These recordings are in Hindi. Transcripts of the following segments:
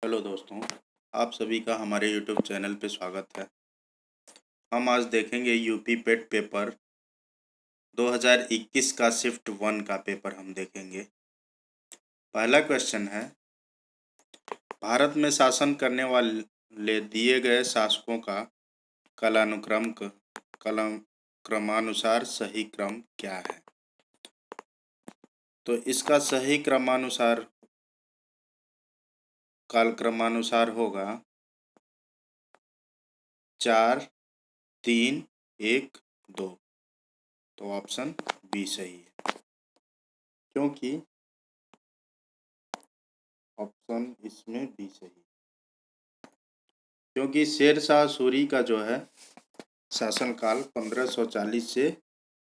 हेलो दोस्तों, आप सभी का हमारे YouTube चैनल पे स्वागत है। हम आज देखेंगे यूपी पेट पेपर 2021 का शिफ्ट 1 का पेपर हम देखेंगे। पहला क्वेश्चन है, भारत में शासन करने वाले दिए गए शासकों का क्रमानुसार सही क्रम क्या है? तो इसका सही कालक्रमानुसार होगा 4, 3, 1, 2। तो ऑप्शन बी सही है, क्योंकि ऑप्शन इसमें बी सही, क्योंकि शेरशाह सूरी का जो है शासनकाल 1540 से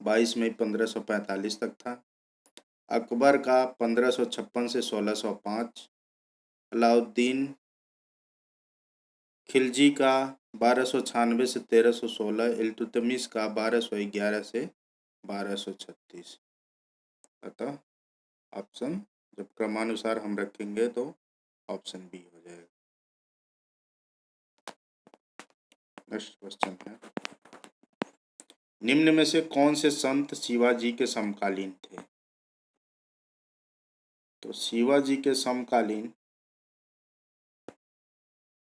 22 मई 1545 तक था। अकबर का 1556 से 1605, अलाउद्दीन खिलजी का 1296 से 1316, इल्तुतमिश का 1211 से 1236। अतः ऑप्शन जब क्रमानुसार हम रखेंगे तो ऑप्शन बी हो जाएगा। नेक्स्ट क्वेश्चन है, निम्न में से कौन से संत शिवाजी के समकालीन थे? तो शिवाजी के समकालीन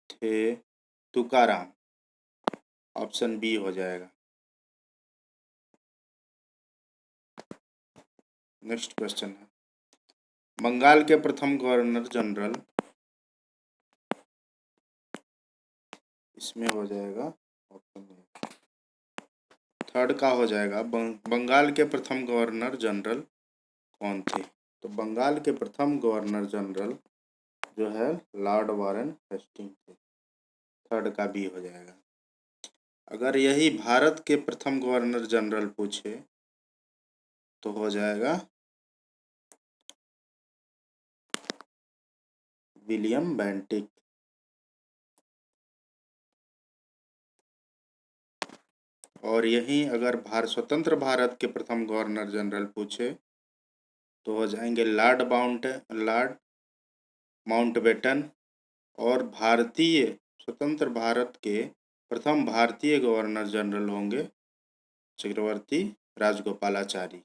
थे तुकाराम। ऑप्शन बी हो जाएगा। नेक्स्ट क्वेश्चन है, बंगाल के प्रथम गवर्नर जनरल, इसमें हो जाएगा ऑप्शन थर्ड का हो जाएगा। बंगाल के प्रथम गवर्नर जनरल कौन थे? तो बंगाल के प्रथम गवर्नर जनरल जो है लॉर्ड वारन हेस्टिंग थे। थर्ड का बी हो जाएगा। अगर यही भारत के प्रथम गवर्नर जनरल पूछे तो हो जाएगा विलियम बेंटिक। और यही अगर स्वतंत्र भारत के प्रथम गवर्नर जनरल पूछे तो हो जाएंगे लॉर्ड माउंटबेटन। और भारतीय स्वतंत्र भारत के प्रथम भारतीय गवर्नर जनरल होंगे चक्रवर्ती राजगोपालाचारी।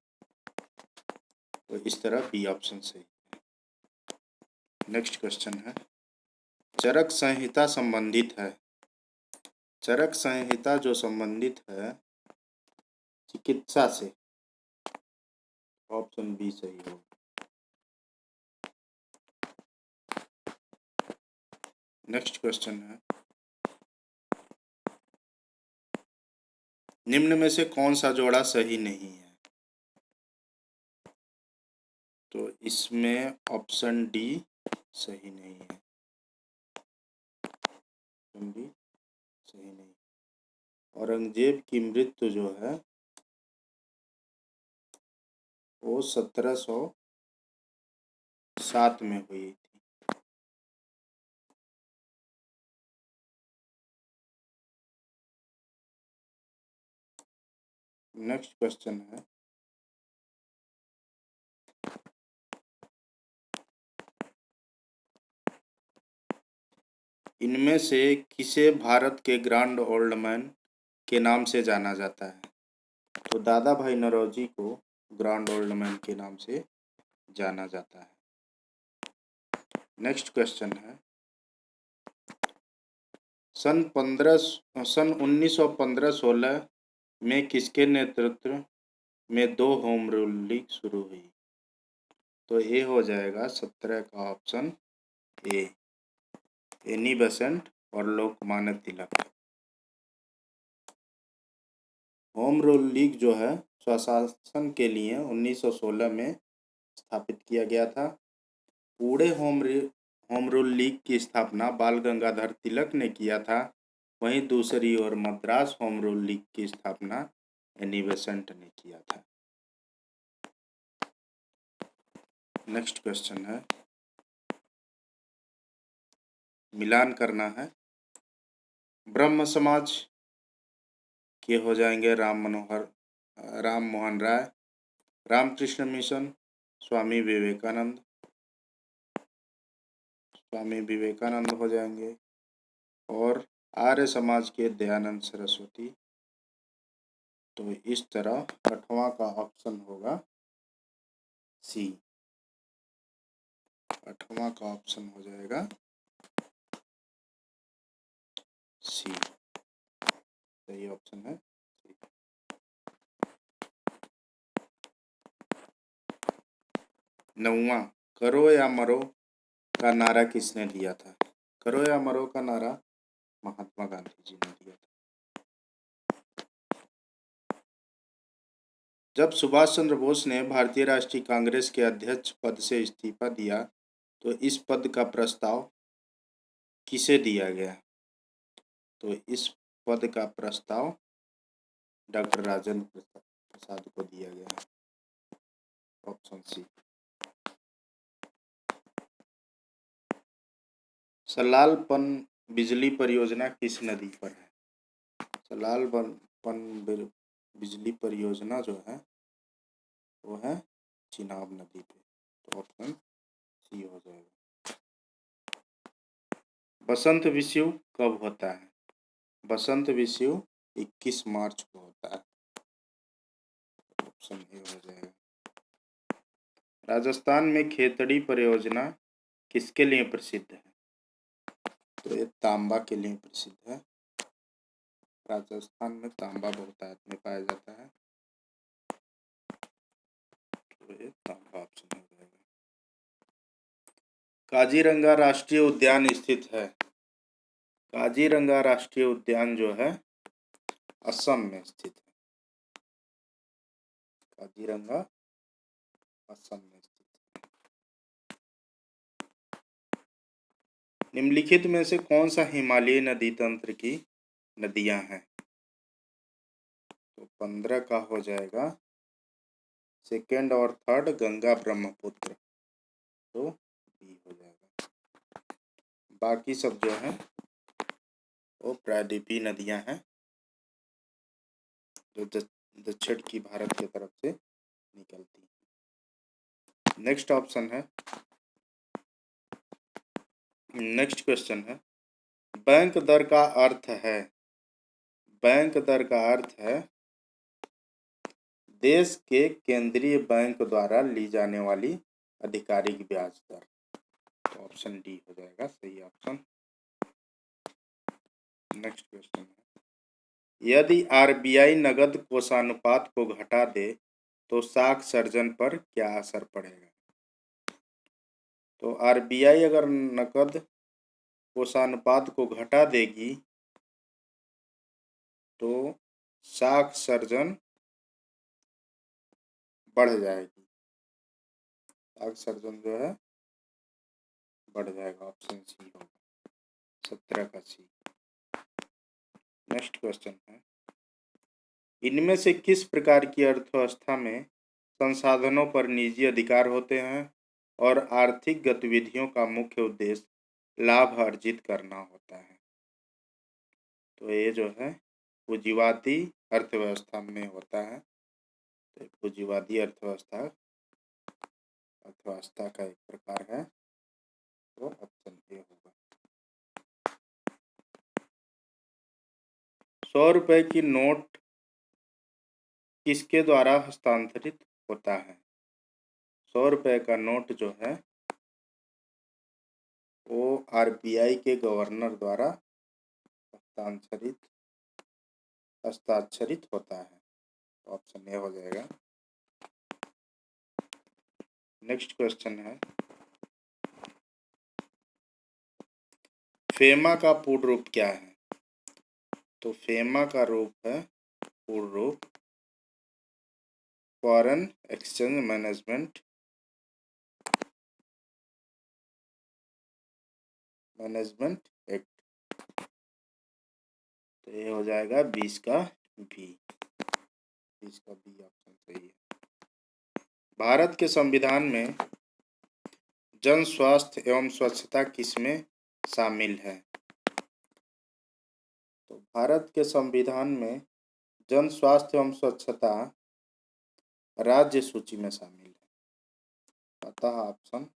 तो इस तरह बी ऑप्शन सही। नेक्स्ट क्वेश्चन है, चरक संहिता संबंधित है। चरक संहिता जो संबंधित है चिकित्सा से। ऑप्शन बी सही होगा। नेक्स्ट क्वेश्चन है, निम्न में से कौन सा जोड़ा सही नहीं है? तो इसमें ऑप्शन डी सही नहीं है। ऑप्शन डी सही नहीं। औरंगजेब की मृत्यु जो है वो 1707 में हुई थी। नेक्स्ट क्वेश्चन है, इनमें से किसे भारत के ग्रैंड ओल्ड मैन के नाम से जाना जाता है? तो दादा भाई नौरोजी को ग्रैंड ओल्ड मैन के नाम से जाना जाता है। नेक्स्ट क्वेश्चन है, सन 1915-16 में किसके नेतृत्व में 2 होम रूल लीग शुरू हुई? तो ये हो जाएगा 17 का ऑप्शन ए, एनी बेसेंट और Lokmanya Tilak. Home rule league जो है स्वशासन के लिए 1916 में स्थापित किया गया था। पूरे होम रूल लीग की स्थापना बाल गंगाधर तिलक ने किया था। वहीं दूसरी ओर मद्रास होम रूल लीग की स्थापना एनी बेसेंट ने किया था। नेक्स्ट क्वेश्चन है, मिलान करना है। ब्रह्म समाज के हो जाएंगे राम मोहन राय, रामकृष्ण मिशन, स्वामी विवेकानंद। स्वामी विवेकानंद हो जाएंगे। और आर्य समाज के दयानंद सरस्वती। तो इस तरह 8वां का ऑप्शन होगा सी। 8वां का ऑप्शन हो जाएगा सी। सही ऑप्शन है। 9वां, करो या मरो का नारा किसने दिया था? करो या मरो का नारा महात्मा गांधी जी ने दिया था। जब सुभाष चंद्र बोस ने भारतीय राष्ट्रीय कांग्रेस के अध्यक्ष पद से इस्तीफा दिया तो इस पद का प्रस्ताव किसे दिया गया? तो इस पद का प्रस्ताव डॉक्टर राजेंद्र प्रसाद को दिया गया। Option C. सलाल पन बिजली परियोजना किस नदी पर है? सलाल पन बिजली परियोजना जो है वो है चिनाब नदी पे। तो ऑप्शन सी हो जाएगा। बसंत विषु कब होता है? बसंत विषु 21 मार्च को होता है। ऑप्शन ए हो जाएगा। राजस्थान में खेतड़ी परियोजना किसके लिए प्रसिद्ध है? तो ये तांबा के लिए प्रसिद्ध है। राजस्थान में तांबा बहुतायत में पाया जाता है। तो ये तांबा ऑप्शन हो जाएगा। काजीरंगा राष्ट्रीय उद्यान स्थित है। काजीरंगा राष्ट्रीय उद्यान जो है असम में स्थित है। काजीरंगा असम में स्थित है। निम्नलिखित में से कौन सा हिमालयी नदी तंत्र की नदियां हैं? तो 15 का हो जाएगा सेकेंड और थर्ड गंगा ब्रह्मपुत्र। तो बी हो जाएगा। बाकी सब जो है वो प्रायद्वीपीय नदियां हैं जो दक्षिण की भारत की तरफ से निकलती हैं। नेक्स्ट ऑप्शन है, नेक्स्ट क्वेश्चन है, बैंक दर का अर्थ है, बैंक दर का अर्थ है देश के केंद्रीय बैंक द्वारा ली जाने वाली आधिकारिक ब्याज दर। तो ऑप्शन डी हो जाएगा सही ऑप्शन। नेक्स्ट क्वेश्चन है, यदि आरबीआई नगद कोषानुपात को घटा दे तो साख सर्जन पर क्या असर पड़ेगा? तो आरबीआई अगर नकद कोषानुपात को घटा देगी तो साख सर्जन बढ़ जाएगी। साख सर्जन जो है बढ़ जाएगा। ऑप्शन सी होगा 17 का सी। नेक्स्ट क्वेश्चन है, इनमें से किस प्रकार की अर्थव्यवस्था में संसाधनों पर निजी अधिकार होते हैं और आर्थिक गतिविधियों का मुख्य उद्देश्य लाभ अर्जित करना होता है? तो ये जो है पूंजीवादी अर्थव्यवस्था में होता है। तो पूंजीवादी अर्थव्यवस्था का एक प्रकार है। तो ऑप्शन ए होगा। 100 रुपए की नोट किसके द्वारा हस्तांतरित होता है? 100 रुपए का नोट जो है वो आरबीआई के गवर्नर द्वारा हस्ताक्षरित होता है। ऑप्शन ए हो जाएगा। नेक्स्ट क्वेश्चन है, फेमा का पूर्ण रूप क्या है? तो फेमा का रूप है पूर्ण रूप फॉरेन एक्सचेंज मैनेजमेंट एक्ट। तो ये हो जाएगा 20 का बी। 20 का बी ऑप्शन सही है। भारत के संविधान में जन स्वास्थ्य एवं स्वच्छता किसमें शामिल है? तो भारत के संविधान में जन स्वास्थ्य एवं स्वच्छता राज्य सूची में शामिल है। अतः ऑप्शन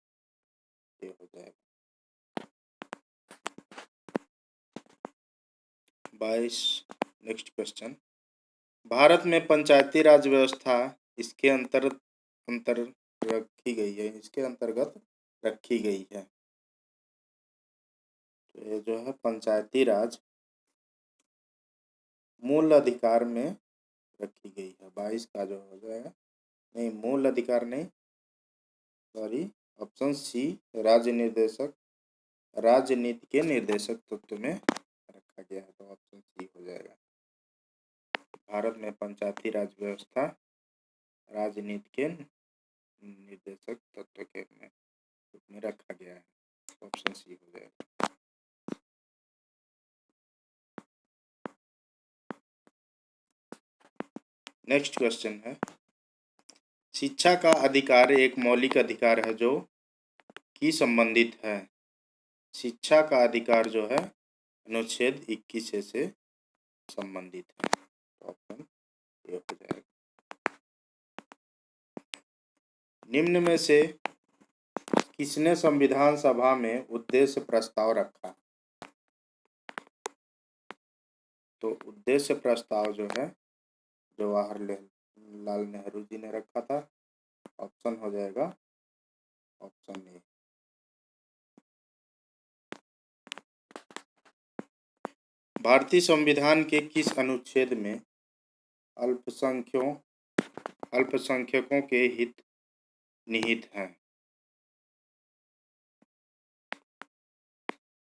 ए हो जाएगा। 22। नेक्स्ट क्वेश्चन, भारत में पंचायती राज व्यवस्था इसके अंतर रखी गई है, इसके अंतर्गत रखी गई है। तो ये जो है पंचायती राज मूल अधिकार में रखी गई है। 22 का जो हो जाएगा, नहीं मूल अधिकार नहीं, सॉरी, ऑप्शन सी राजनीति के निर्देशक तत्व में रखा गया है, तो ऑप्शन सी हो जाएगा। भारत में पंचायती राज व्यवस्था राजनीति के निर्देशक तत्व के में रखा गया है, ऑप्शन सी हो जाएगा। नेक्स्ट क्वेश्चन है, शिक्षा का अधिकार एक मौलिक अधिकार है जो कि संबंधित है। शिक्षा का अधिकार जो है अनुच्छेद 21 से संबंधित है, ऑप्शन ए हो जाएगा। निम्न में से किसने संविधान सभा में उद्देश्य प्रस्ताव रखा? तो उद्देश्य प्रस्ताव जो है जवाहरलाल नेहरू जी ने रखा था, ऑप्शन हो जाएगा ऑप्शन ए। भारतीय संविधान के किस अनुच्छेद में अल्पसंख्यकों के हित निहित हैं?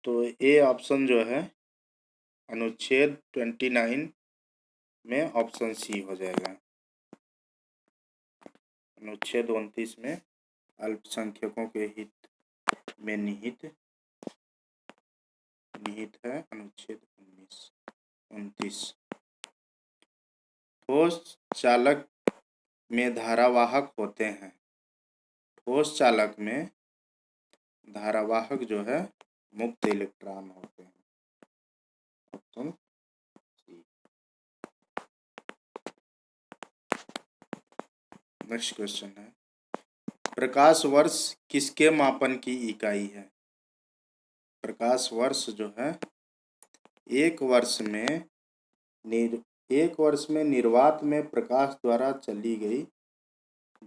तो ए ऑप्शन जो है अनुच्छेद 29 में ऑप्शन सी हो जाएगा। अनुच्छेद 29 में अल्पसंख्यकों के हित में निहित है अनुच्छेद 29। ठोस चालक में धारावाहक होते हैं। ठोस चालक में धारावाहक जो है मुक्त इलेक्ट्रॉन होते हैं, ऑप्शन सी। नेक्स्ट क्वेश्चन है, प्रकाश वर्ष किसके मापन की इकाई है? प्रकाश वर्ष जो है एक वर्ष में निर्वात में प्रकाश द्वारा चली गई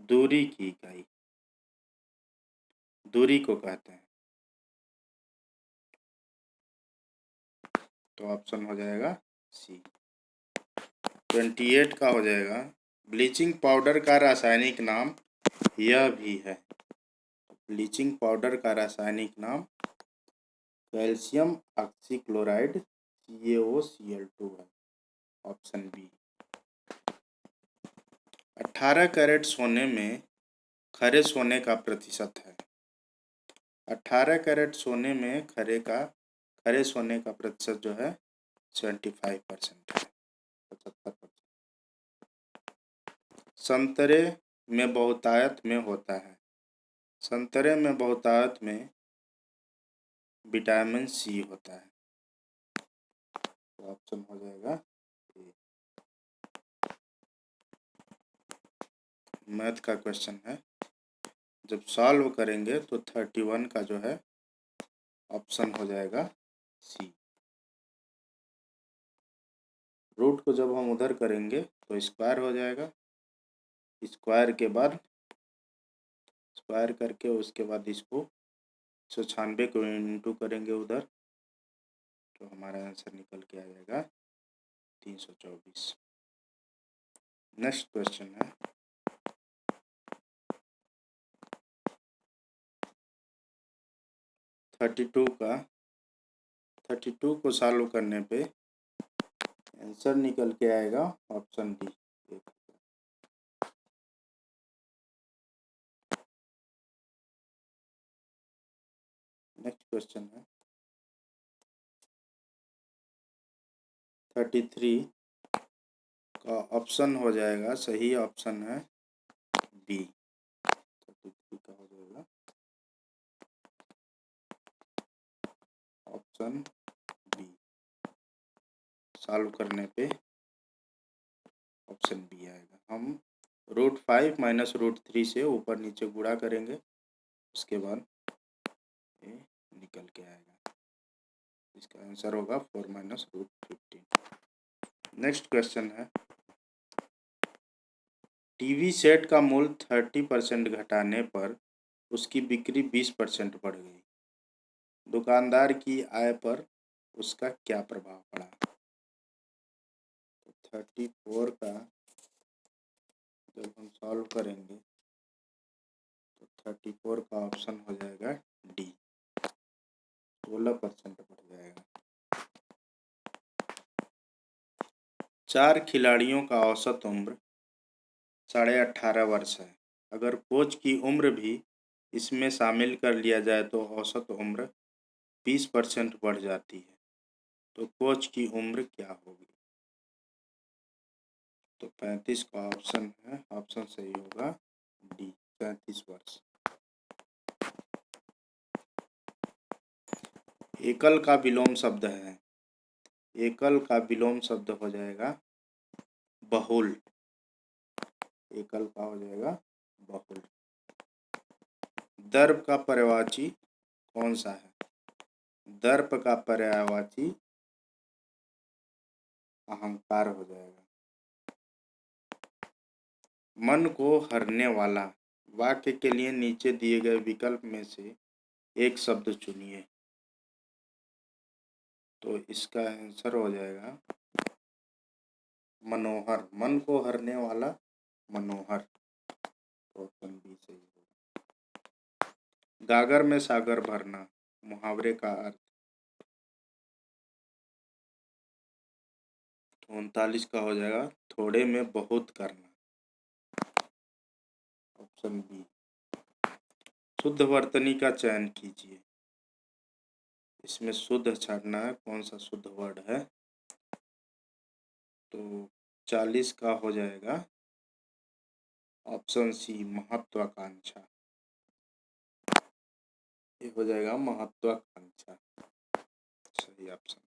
दूरी की इकाई, दूरी को कहते हैं। तो ऑप्शन हो जाएगा सी। 28 का हो जाएगा, ब्लीचिंग पाउडर का रासायनिक नाम यह भी है। ब्लीचिंग पाउडर का रासायनिक नाम कैल्शियम ऑक्सीक्लोराइड CaOCl2 है, ऑप्शन बी। 18 कैरेट सोने में खरे सोने का प्रतिशत है। 18 कैरेट सोने में खरे सोने का प्रतिशत जो है 75% है, 75%। संतरे में बहुतायत में होता है। संतरे में बहुतायत में विटामिन सी होता है, तो ऑप्शन हो जाएगा ए। मैथ का क्वेश्चन है, जब सॉल्व करेंगे तो 31 का जो है ऑप्शन हो जाएगा सी। रूट को जब हम उधर करेंगे तो स्क्वायर हो जाएगा, स्क्वायर के बाद स्क्वायर करके उसके बाद इसको 196 को इंटू करेंगे उधर, तो हमारा आंसर निकल के आ जाएगा 324। नेक्स्ट क्वेश्चन है, थर्टी टू को सॉल्व करने पे आंसर निकल के आएगा ऑप्शन डी। नेक्स्ट क्वेश्चन है, 33 का ऑप्शन हो जाएगा, सही ऑप्शन है बी। 33 का हो जाएगा ऑप्शन बी। सॉल्व करने पे ऑप्शन बी आएगा। हम √5 माइनस √3 से ऊपर नीचे गुणा करेंगे, उसके बाद ये निकल के आएगा। इसका आंसर होगा 4 माइनस रूट 15। नेक्स्ट क्वेश्चन है, टीवी सेट का मूल्य 30% घटाने पर उसकी बिक्री 20% बढ़ गई। दुकानदार की आय पर उसका क्या प्रभाव पड़ा? 34 का जब हम सॉल्व करेंगे तो 34 का ऑप्शन हो जाएगा डी, 16% बढ़ जाएगा। 4 खिलाड़ियों का औसत उम्र 18.5 वर्ष है। अगर कोच की उम्र भी इसमें शामिल कर लिया जाए तो औसत उम्र 20% बढ़ जाती है। तो कोच की उम्र क्या होगी? तो 35 का ऑप्शन है, ऑप्शन सही होगा डी, 35 वर्ष। एकल का विलोम शब्द है, एकल का विलोम शब्द हो जाएगा बहुल। एकल का हो जाएगा बहुल। दर्प का पर्यायवाची कौन सा है? दर्प का पर्यायवाची अहंकार हो जाएगा। मन को हरने वाला वाक्य के लिए नीचे दिए गए विकल्प में से एक शब्द चुनिए। तो इसका आंसर हो जाएगा मनोहर। मन को हरने वाला मनोहर। ऑप्शन बी सही होगा। गागर में सागर भरना मुहावरे का अर्थ? 39 का हो जाएगा थोड़े में बहुत करना। Option B. शुद्ध वर्तनी का चयन कीजिए। इसमें शुद्ध छाटना है, कौन सा शुद्ध वर्ड है? तो 40 का हो जाएगा ऑप्शन सी, महत्वाकांक्षा। ये हो जाएगा महत्वाकांक्षा, सही ऑप्शन।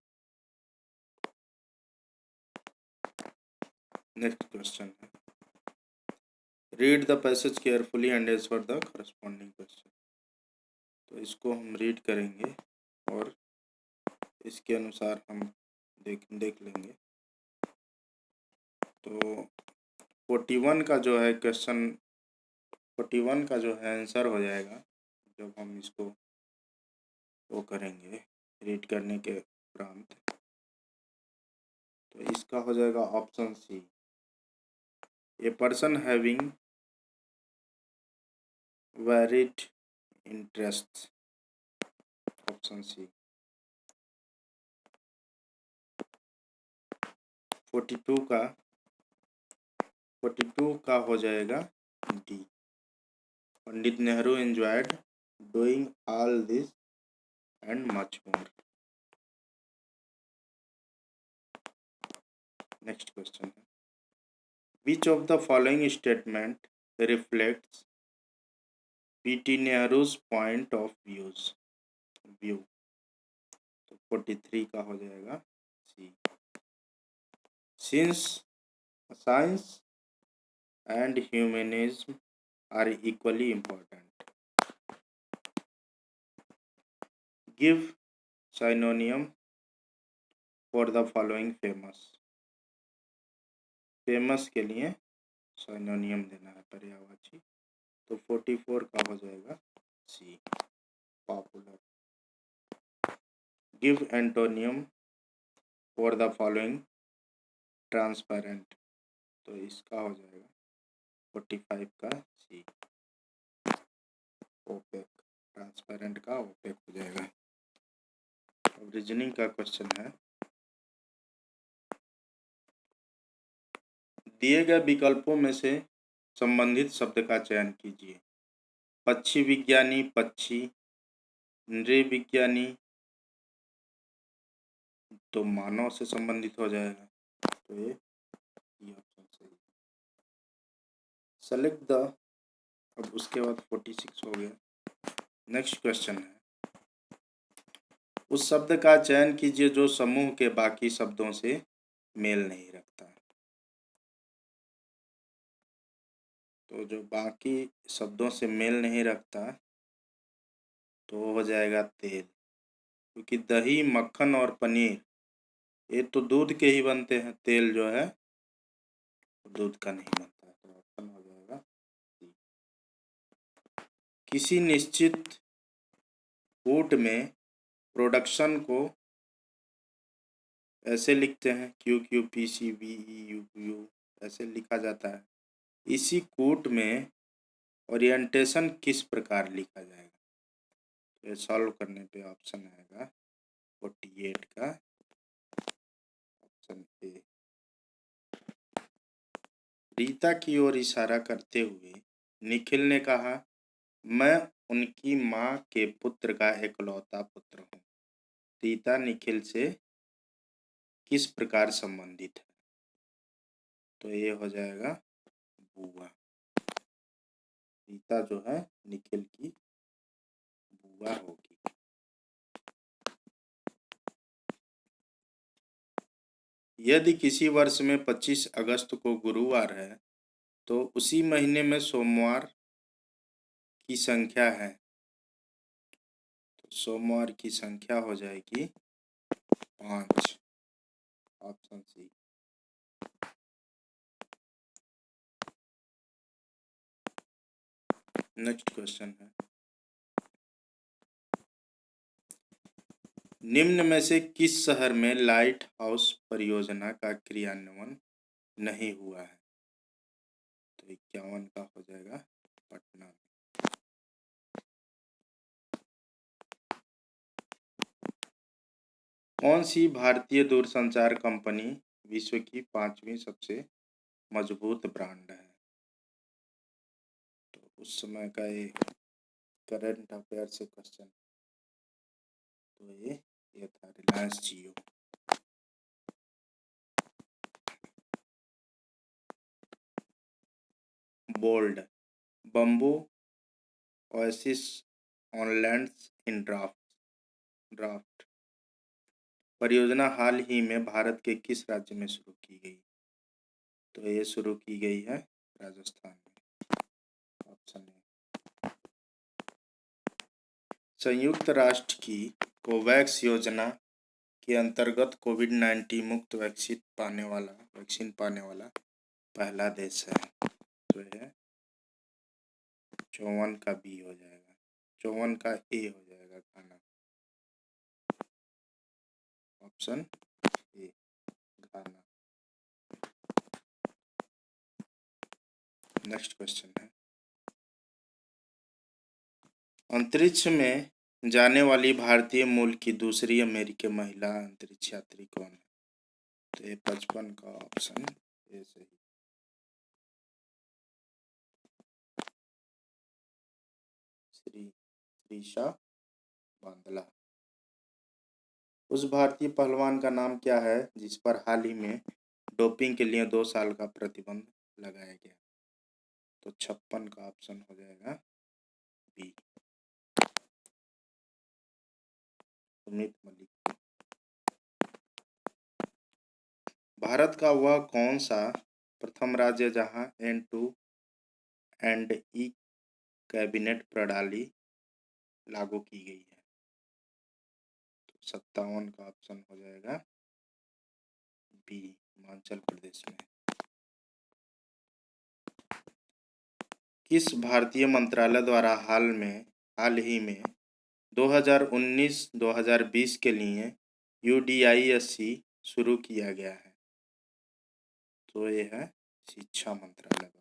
नेक्स्ट क्वेश्चन है, read the passage carefully and answer the corresponding question. तो इसको हम रीड करेंगे और इसके अनुसार हम देख लेंगे। तो 41 का जो है क्वेश्चन, 41 का जो है आंसर हो जाएगा, जब हम इसको वो करेंगे रीड करने के उपरांत, तो इसका हो जाएगा option C, a person having varied interest. Option C. 42 का हो जाएगा D, Pandit Nehru enjoyed doing all this and much more. Next question है, which of the following statement reflects PT Nehru's point of view? तो 43 का हो जाएगा C, since science and humanism are equally important, give synonym for the following famous. Famous के लिए सिनोनियम देना है, पर्यायवाची। तो 44 का हो जाएगा C, popular. Give antonym for the following transparent. तो इसका हो जाएगा 45 का सी, ओपेक। ट्रांसपेरेंट का ओपेक हो जाएगा। अब रीजनिंग का क्वेश्चन है, दिए गए विकल्पों में से संबंधित शब्द का चयन कीजिए। पक्षी विज्ञानी पक्षी, नृविज्ञानी तो मानव से संबंधित हो जाएगा। तो ये ऑप्शन सही। सेलेक्ट द, अब उसके बाद 46 हो गया। नेक्स्ट क्वेश्चन है, उस शब्द का चयन कीजिए जो समूह के बाकी शब्दों से मेल नहीं रखता। तो जो बाकी शब्दों से मेल नहीं रखता तो हो जाएगा तेल, क्योंकि दही, मक्खन और पनीर ये तो दूध के ही बनते हैं, तेल जो है दूध का नहीं बनता है, तो ऑप्शन हो जाएगा सी। किसी निश्चित कूट में प्रोडक्शन को ऐसे लिखते हैं QQPCBEUU, ऐसे लिखा जाता है। इसी कूट में ओरिएंटेशन किस प्रकार लिखा जाएगा? ये सॉल्व करने पे ऑप्शन आएगा 48 का ऑप्शन ए। रीता की ओर इशारा करते हुए निखिल ने कहा, मैं उनकी माँ के पुत्र का इकलौता पुत्र हूँ। रीता निखिल से किस प्रकार संबंधित है? तो ये हो जाएगा बुआ। रीता जो है निखिल की बुआ होगी। यदि किसी वर्ष में 25 अगस्त को गुरुवार है तो उसी महीने में सोमवार की संख्या है, तो सोमवार की संख्या हो जाएगी 5, ऑप्शन सी। नेक्स्ट क्वेश्चन है, निम्न में से किस शहर में लाइट हाउस परियोजना का क्रियान्वयन नहीं हुआ है? तो 51 का हो जाएगा पटना। कौन सी भारतीय दूरसंचार कंपनी विश्व की 5वीं सबसे मजबूत ब्रांड है? तो उस समय का ये करंट अफेयर से क्वेश्चन, तो ये था Reliance Jio. Bold, bamboo oasis on lands in draft परियोजना हाल ही में भारत के किस राज्य में शुरू की गई? तो ये शुरू की गई है राजस्थान में, ऑप्शन ए। संयुक्त राष्ट्र की कोवैक्स योजना के अंतर्गत कोविड-19 मुक्त वैक्सीन पाने वाला पहला देश है, तो यह 54 का बी हो जाएगा, 54 का ए हो जाएगा Ghana, option A Ghana. Next question है, अंतरिक्ष में जाने वाली भारतीय मूल की दूसरी अमेरिकी महिला अंतरिक्ष यात्री कौन है? तो ये 55 का ऑप्शन ए सही। श्रीशा बांदला। उस भारतीय पहलवान का नाम क्या है जिस पर हाल ही में डोपिंग के लिए 2 साल का प्रतिबंध लगाया गया? तो 56 का ऑप्शन हो जाएगा बी, सुमित मलिक। भारत का वह कौन सा प्रथम राज्य जहां N2E कैबिनेट प्रणाली लागू की गई है? तो 57 का ऑप्शन हो जाएगा बी, हिमाचल प्रदेश में। किस भारतीय मंत्रालय द्वारा हाल ही में 2019-2020 के लिए UDISC शुरू किया गया है? तो ये है शिक्षा मंत्रालय द्वारा।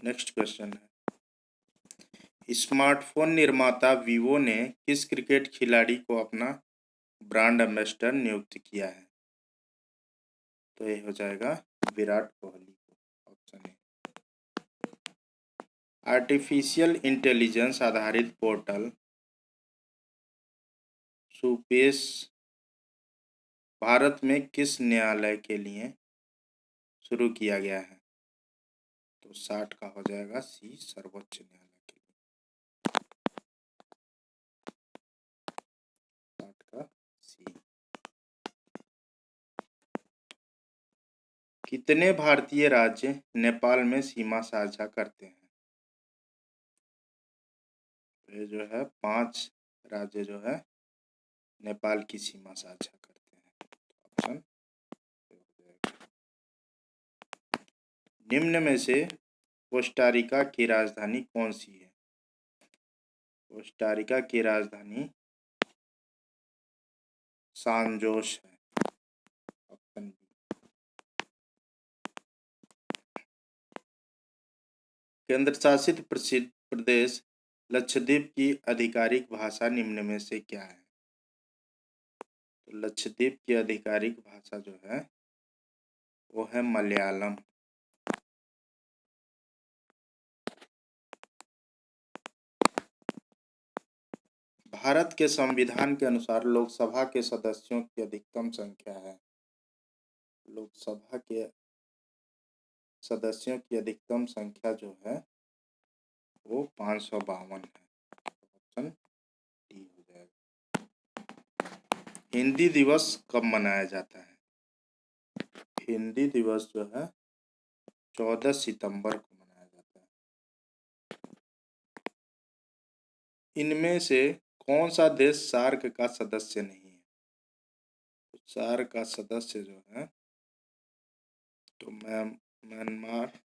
नेक्स्ट क्वेश्चन है, स्मार्टफोन निर्माता वीवो ने किस क्रिकेट खिलाड़ी को अपना ब्रांड एम्बेसडर नियुक्त किया है? तो ये हो जाएगा विराट कोहली को, ऑप्शन ए। आर्टिफिशियल इंटेलिजेंस आधारित पोर्टल सुपेश भारत में किस न्यायालय के लिए शुरू किया गया है? तो 60 का हो जाएगा सी, सर्वोच्च न्यायालय के लिए, 60 का सी। कितने भारतीय राज्य नेपाल में सीमा साझा करते हैं? ये जो है 5 राज्य जो है नेपाल की सीमा साझा करते हैं। ऑप्शन निम्न में से कोस्टारिका की राजधानी कौन सी है? कोस्टारिका की राजधानी सान जोस है। Option B. केंद्र शासित प्रदेश लक्षद्वीप की आधिकारिक भाषा निम्न में से क्या है? तो लक्षद्वीप की आधिकारिक भाषा जो है वो है मलयालम। भारत के संविधान के अनुसार लोकसभा के सदस्यों की अधिकतम संख्या है। लोकसभा के सदस्यों की अधिकतम संख्या जो है वो 552 है। ऑप्शन डी हो जाएगा। हिंदी दिवस कब मनाया जाता है? हिंदी दिवस जो है 14 सितंबर को मनाया जाता है। इनमें से कौन सा देश सार्क का सदस्य नहीं है? तो सार्क का सदस्य जो है तो म्यांमार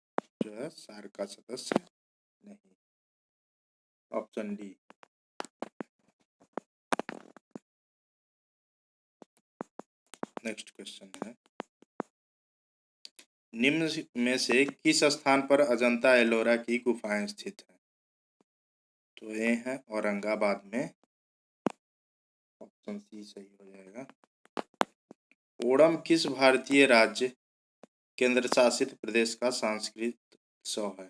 जो है सार्क का सदस्य नहीं। Option D. नेक्स्ट क्वेश्चन है, निम्न में से किस स्थान पर अजंता एलोरा की गुफाएं स्थित हैं? तो ये है औरंगाबाद में। ऑप्शन सी सही हो जाएगा। ओणम किस भारतीय राज्य केंद्र शासित प्रदेश का सांस्कृतिक उत्सव है?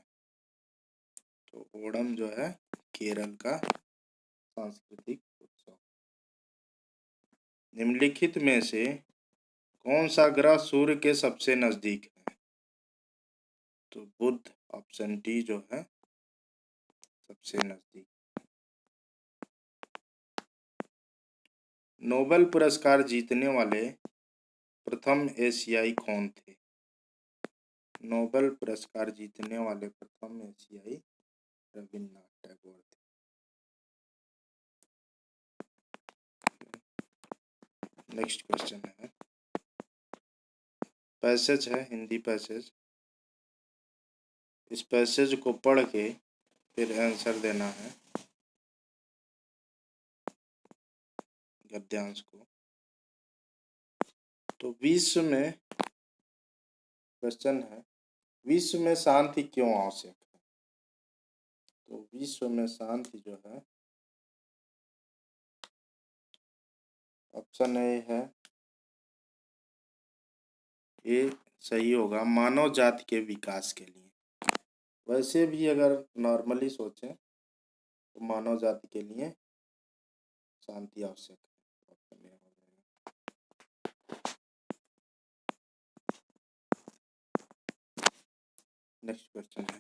तो ओणम जो है केरल का सांस्कृतिक उत्सव। निम्नलिखित में से कौन सा ग्रह सूर्य के सबसे नजदीक है? तो बुध ऑप्शन डी जो है सबसे नजदीक। नोबेल पुरस्कार जीतने वाले प्रथम एशियाई कौन थे? नोबेल पुरस्कार जीतने वाले प्रथम एशियाई रविन्द्रनाथ टैगोर थे। नेक्स्ट क्वेश्चन है, पैसेज है हिंदी पैसेज। इस पैसेज को पढ़ के फिर आंसर देना है गद्यांश को। तो विश्व में क्वेश्चन है, विश्व में शांति क्यों आवश्यक है? तो विश्व में शांति जो है ऑप्शन ए है, ये सही होगा, मानव जाति के विकास के लिए। वैसे भी अगर नॉर्मली सोचें तो मानव जाति के लिए शांति आवश्यक है। ऑप्शन ए हो जाएगा। नेक्स्ट क्वेश्चन है,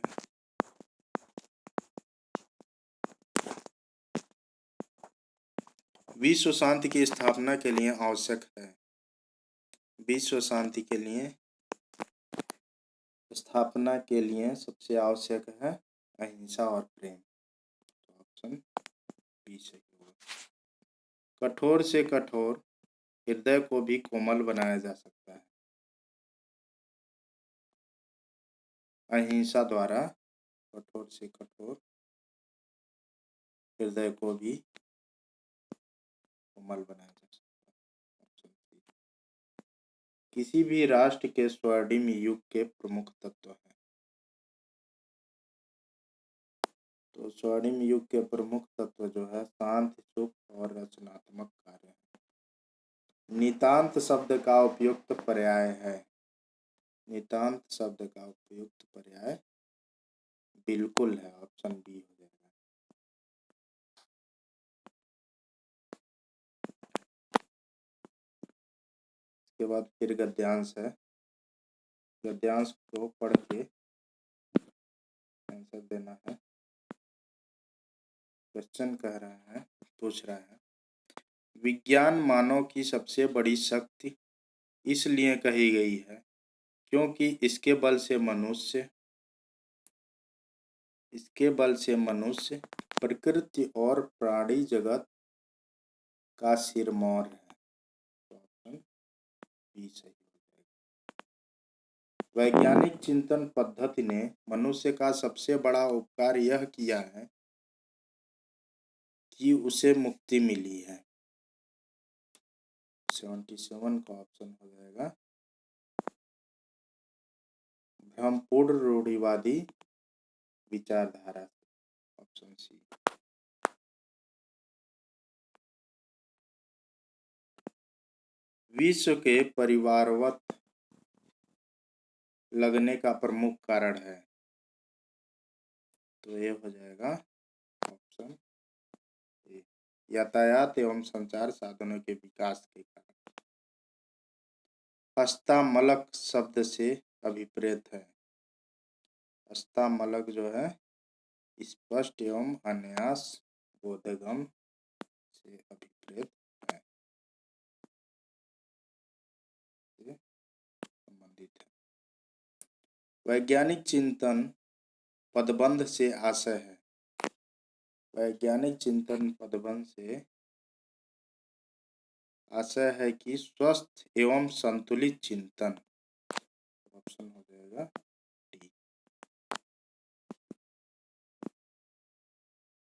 विश्व शांति की स्थापना के लिए आवश्यक है। विश्व शांति के लिए स्थापना के लिए सबसे आवश्यक है अहिंसा और प्रेम। तो ऑप्शन बी सही होगा। कठोर से कठोर हृदय को भी कोमल बनाया जा सकता है। अहिंसा द्वारा कठोर से कठोर हृदय को भी कोमल बनाया जा सकता है। Option C. किसी भी राष्ट्र के स्वर्णिम युग के प्रमुख तत्व हैं। तो स्वर्णिम युग के प्रमुख तत्व जो है शांत, चुप और रचनात्मक कार्य है। नितांत शब्द का उपयुक्त पर्याय है। नितांत शब्द का उपयुक्त पर्याय बिल्कुल है। ऑप्शन बी हो जाएगा। इसके बाद फिर गद्यांश है, गद्यांश को पढ़ के आंसर देना है। क्वेश्चन कह रहा है, पूछ रहा है, विज्ञान मानव की सबसे बड़ी शक्ति इसलिए कही गई है क्योंकि इसके बल से मनुष्य प्रकृति और प्राणी जगत का सिरमौर है। तो ऑप्शन बी सही हो जाएगा। वैज्ञानिक चिंतन पद्धति ने मनुष्य का सबसे बड़ा उपकार यह किया है कि उसे मुक्ति मिली है। 77 का ऑप्शन हो जाएगा भ्रमपूर्ण रूढ़िवादी विचारधारा, ऑप्शन सी। विश्व के परिवारवत लगने का प्रमुख कारण है। तो ये हो जाएगा ऑप्शन ए, यातायात एवं संचार साधनों के विकास के कारण। हस्तामलक शब्द से अभिप्रेत है। हस्तामलक जो है स्पष्ट एवं अन्यास बोधगम से अभिप्रेत है, से संबंधित है। वैज्ञानिक चिंतन पदबंध से आशय है। वैज्ञानिक चिंतन पदबंध से आशय है कि स्वस्थ एवं संतुलित चिंतन। ऑप्शन हो जाएगा डी।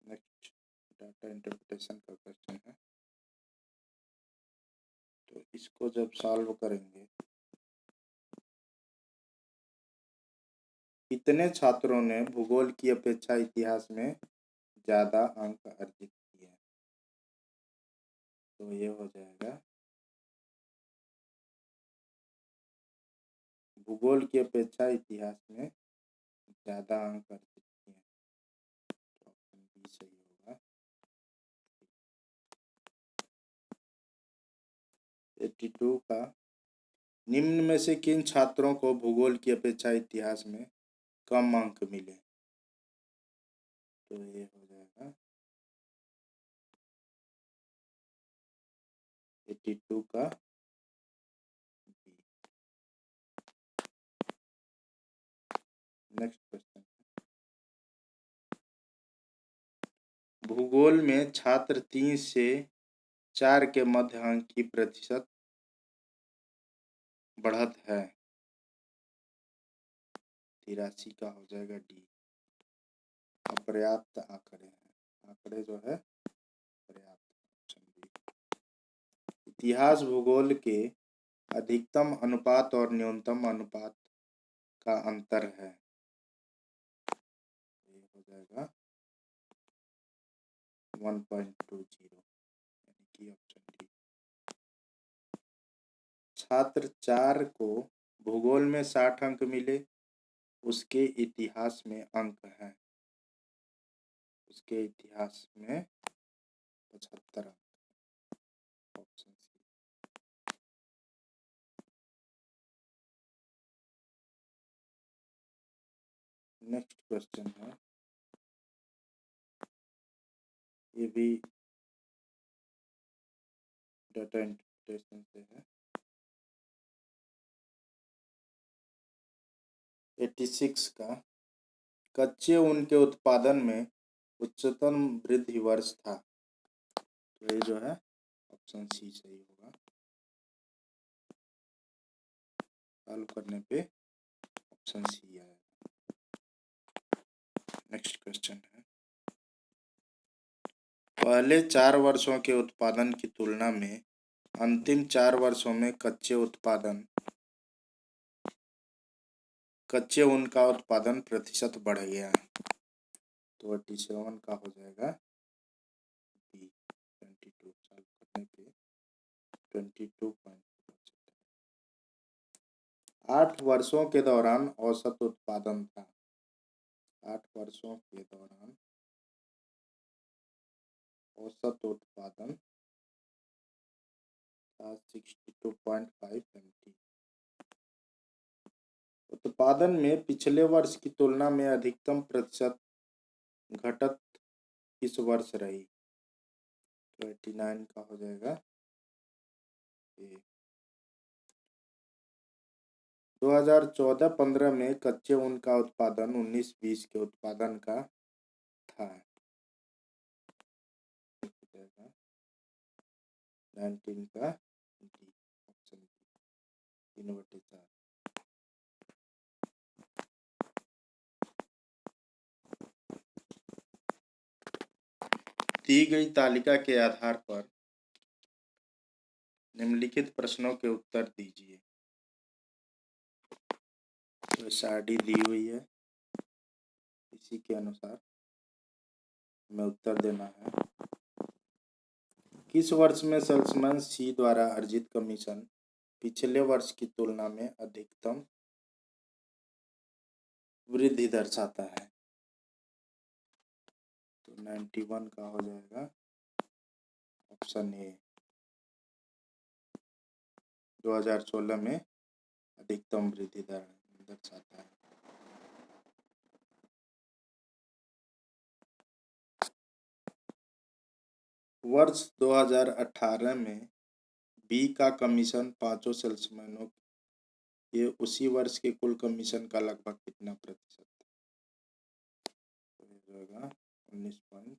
नेक्स्ट डाटा इंटरप्रिटेशन का क्वेश्चन है, तो इसको जब सॉल्व करेंगे, कितने छात्रों ने भूगोल की अपेक्षा इतिहास में ज्यादा अंक अर्जित किए? तो ये हो जाएगा भूगोल की अपेक्षा इतिहास में ज्यादा अंक अर्जित किए। तो ऑप्शन बी सही होगा। 82 का निम्न में से किन छात्रों को भूगोल की अपेक्षा इतिहास में कम अंक मिले? तो ये हो जाएगा 82 का बी। नेक्स्ट क्वेश्चन, भूगोल में छात्र 3 से 4 के मध्य अंक की प्रतिशत बढ़त है। 83 का हो जाएगा डी। अपर्याप्त आंकड़े हैं, आंकड़े जो है पर्याप्त, ऑप्शन बी। इतिहास भूगोल के अधिकतम अनुपात और न्यूनतम अनुपात का अंतर है। ये हो जाएगा 1.20, यानी कि ऑप्शन डी। छात्र 4 को भूगोल में 60 अंक मिले, उसके इतिहास में अंक हैं, उसके इतिहास में 75 अंक, ऑप्शन सी। नेक्स्ट क्वेश्चन है, ये भी डाटा इंटरप्रिटेशन से है। 86 का कच्चे ऊन के उत्पादन में उच्चतम वृद्धि वर्ष था। तो ये जो है ऑप्शन सी सही होगा। सॉल्व करने पे ऑप्शन सी आएगा। नेक्स्ट क्वेश्चन है, पहले 4 वर्षों के उत्पादन की तुलना में अंतिम 4 वर्षों में कच्चे ऊन का उत्पादन प्रतिशत बढ़ गया। तो 87 का हो जाएगा बी। 22 सॉल्व करने पे 22.2। 8 वर्षों के दौरान औसत उत्पादन था। 8 वर्षों के दौरान औसत उत्पादन था 62.5 MT। उत्पादन में पिछले वर्ष की तुलना में अधिकतम प्रतिशत घटत किस वर्ष रही? तो 89 का हो जाएगा ए। 2014-15 में कच्चे ऊन का उत्पादन 19-20 के उत्पादन का था। 19 का डी, ऑप्शन 3/4। दी गई तालिका के आधार पर निम्नलिखित प्रश्नों के उत्तर दीजिए। तो SRD दी हुई है, इसी के अनुसार हमें उत्तर देना है। किस वर्ष में सेल्समैन सी द्वारा अर्जित कमीशन पिछले वर्ष की तुलना में अधिकतम वृद्धि दर्शाता है? तो 91 का हो जाएगा ऑप्शन ए, 2016 में अधिकतम वृद्धि दर दर्शाता है। वर्ष 2018 में बी का कमीशन 5 सेल्समैनों के उसी वर्ष के कुल कमीशन का लगभग कितना प्रतिशत है? तो ये होगा 19.05,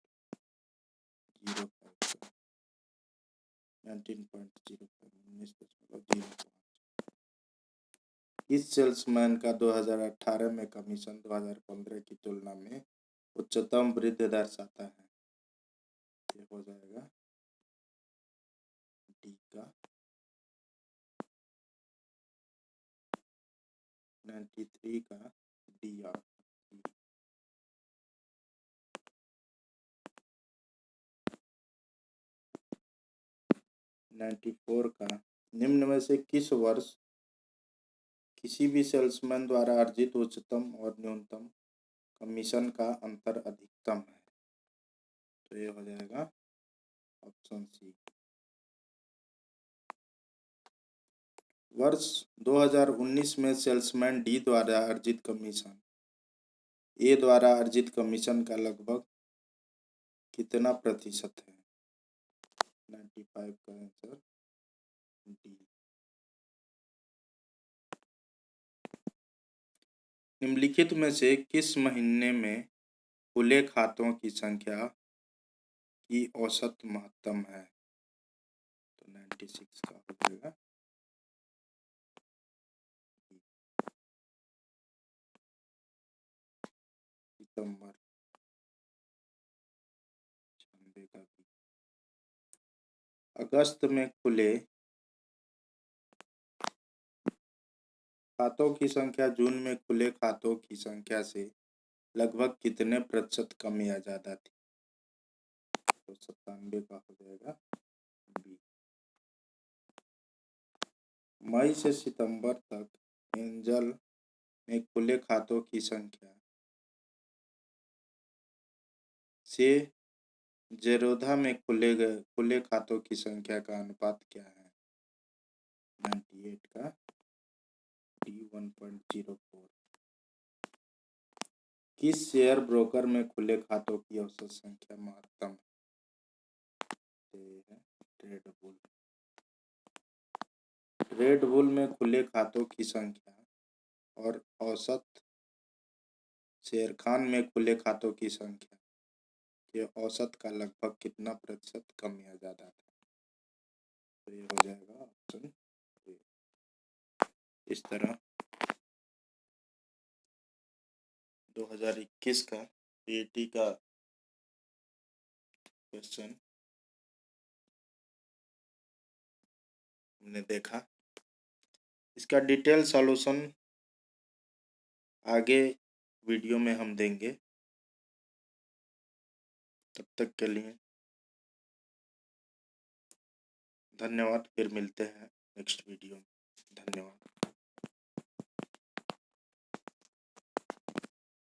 19.05। इस सेल्समैन का 2018 में कमीशन 2015 की तुलना में उच्चतम वृद्धि दर्शाता है? ये हो जाएगा डी का 93 का डी। और 94 का निम्न में से किस वर्ष किसी भी सेल्समैन द्वारा अर्जित उच्चतम और न्यूनतम कमीशन का अंतर अधिकतम है? तो ये हो जाएगा ऑप्शन सी। वर्ष 2019 में सेल्समैन डी द्वारा अर्जित कमीशन ए द्वारा अर्जित कमीशन का लगभग कितना प्रतिशत है? 95 का आंसर डी। निम्नलिखित में से किस महीने में खुले खातों की संख्या की औसत महत्तम है? तो 96 का हो जाएगा सितंबर। 96 का भी। अगस्त में खुले खातों की संख्या जून में खुले खातों की संख्या से लगभग कितने प्रतिशत कम या ज्यादा थी? तो 97 का हो जाएगा बी। मई से सितंबर तक एंजल में खुले खातों की संख्या से जेरोधा में खुले खातों की संख्या का अनुपात क्या है? 98 का डी 1.04। किस शेयर ब्रोकर में खुले खातों की औसत संख्या महत्तम है? रेड बुल में खुले खातों की संख्या और औसत शेरखान में खुले खातों की संख्या के औसत का लगभग कितना प्रतिशत कम या ज्यादा था? तो ये हो जाएगा ऑप्शन ए। इस तरह 2021 का पीएटी का क्वेश्चन हमने देखा। इसका डिटेल सॉल्यूशन आगे वीडियो में हम देंगे। तब तक के लिए धन्यवाद। फिर मिलते हैं नेक्स्ट वीडियो में। धन्यवाद।